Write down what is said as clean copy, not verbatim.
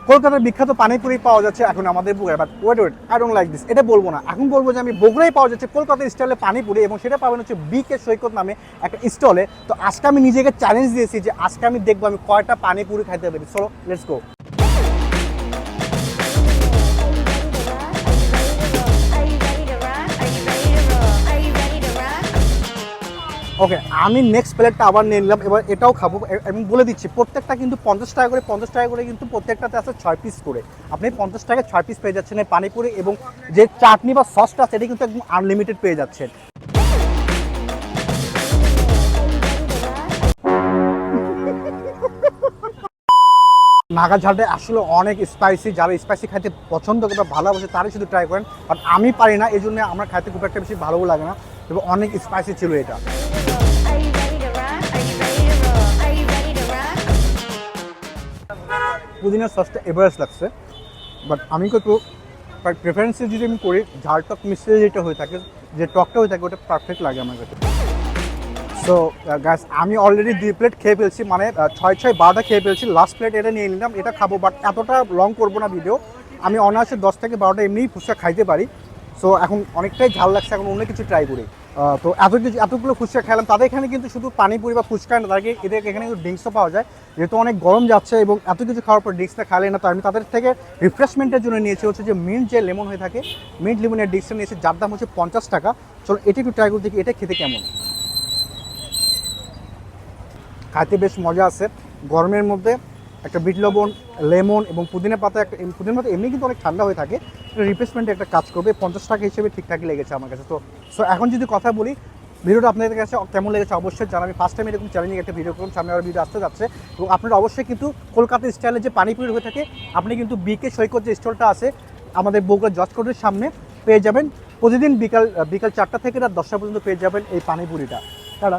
কলকাতার বিখ্যাত পানিপুরি পাওয়া যাচ্ছে এখন আমাদের বগুড়ায়, but wait I don't like this, এটা বলবো না। এখন বলবো যে আমি বগুড়ায় পাওয়া যাচ্ছে কলকাতার স্টাইলে পানিপুরি, এবং সেটা পাবেন হচ্ছে বিকে সৈকত নামে একটা স্টলে। তো আজকে আমি নিজেকে চ্যালেঞ্জ দিয়েছি যে আজকে আমি দেখবো আমি কয়টা পানিপুরি খাইতে পারি। চলো লেটস গো। ওকে, আমি নেক্সট প্লেটটা আবার নিয়ে নিলাম, এবার এটাও খাবো এবং বলে দিচ্ছি প্রত্যেকটা কিন্তু 50 টাকা করে, 50 টাকা করে কিন্তু প্রত্যেকটাতে আছে 6 পিস করে। আপনি 50 টাকায় 6 পিস পেয়ে যাচ্ছেন এই পানিপুরি, এবং যে চাটনি বা সসটা আছে এটা কিন্তু একদম আনলিমিটেড পেয়ে যাচ্ছেন। নাগা ঝালটা আসলে অনেক স্পাইসি, যারা স্পাইসি খাইতে পছন্দ করে বা ভালোবাসে তারাই শুধু ট্রাই করেন, বাট আমি পারি না, এই জন্য আমার খাইতে খুব একটা বেশি ভালোও লাগে না, এবং অনেক স্পাইসি ছিল এটা। পুদিনার সসটা এভারেস্ট লাগছে, বাট আমি একটু প্রেফারেন্সে যদি আমি করি ঝাল টক মিশিয়ে যেটা হয়ে থাকে, যে টকটা হয়ে থাকে ওটা পারফেক্ট লাগে আমার কাছে। সো গাইস, আমি অলরেডি 2 প্লেট খেয়ে ফেলছি, মানে 6-12টা খেয়ে ফেলছি। লাস্ট প্লেট এটা নিয়ে নিলাম, এটা খাবো, বাট এতটা লং করবো না ভিডিও। আমি অনায়াসে 10 থেকে 12টা এমনিই ফুচকা খাইতে পারি। সো এখন অনেকটাই ঝাল লাগছে, এখন অন্য কিছু ট্রাই করি। তো এতগুলো ফুচকা খেলাম, তাদের এখানে কিন্তু শুধু পানিপুরি বা ফুচকা না, তাদেরকে এখানে কিন্তু ড্রিঙ্কসও পাওয়া যায়, যেহেতু অনেক গরম যাচ্ছে এবং এত কিছু খাওয়ার পর ড্রিঙ্কসটা খালে না। তো আমি তাদের থেকে রিফ্রেশমেন্টের জন্য নিয়েছি হচ্ছে যে মিন্ট যে লেমন হয়ে থাকে, মিন্ট লেমনের ড্রিঙ্কসটা নিয়েছি, যার দাম হচ্ছে 50 টাকা। চলো এটা একটু ট্রাই করে দেখি এটা খেতে কেমন। খাইতে বেশ মজা আছে, গরমের মধ্যে একটা বিট লবণ, লেমন এবং পুদিনা পাতা, একটা পুদিনা পাতা এমনি কিন্তু অনেক ঠান্ডা হয়ে থাকে, রিপ্লেসমেন্টে একটা কাজ করবে। 50 টাকা হিসেবে ঠিকঠাকই লেগেছে আমার কাছে। তো সো এখন যদি কথা বলি ভিডিওটা আপনাদের কাছে কেমন লেগেছে অবশ্যই জানাবেন। আমি ফার্স্ট টাইম এরকম চ্যালেঞ্জিং একটা ভিডিও করুন, সামনে আবার ভিডিও আসতে যাচ্ছে, এবং আপনারা অবশ্যই কিন্তু কলকাতা স্টাইলে যে পানিপুরি হয়ে থাকে আপনি কিন্তু বিকে সৈকত যে স্টলটা আছে আমাদের বগুড়া জজ কোর্টের সামনে পেয়ে যাবেন। প্রতিদিন বিকাল 4টা থেকে রাত 10টা পর্যন্ত পেয়ে যাবেন এই পানিপুরিটা। তারা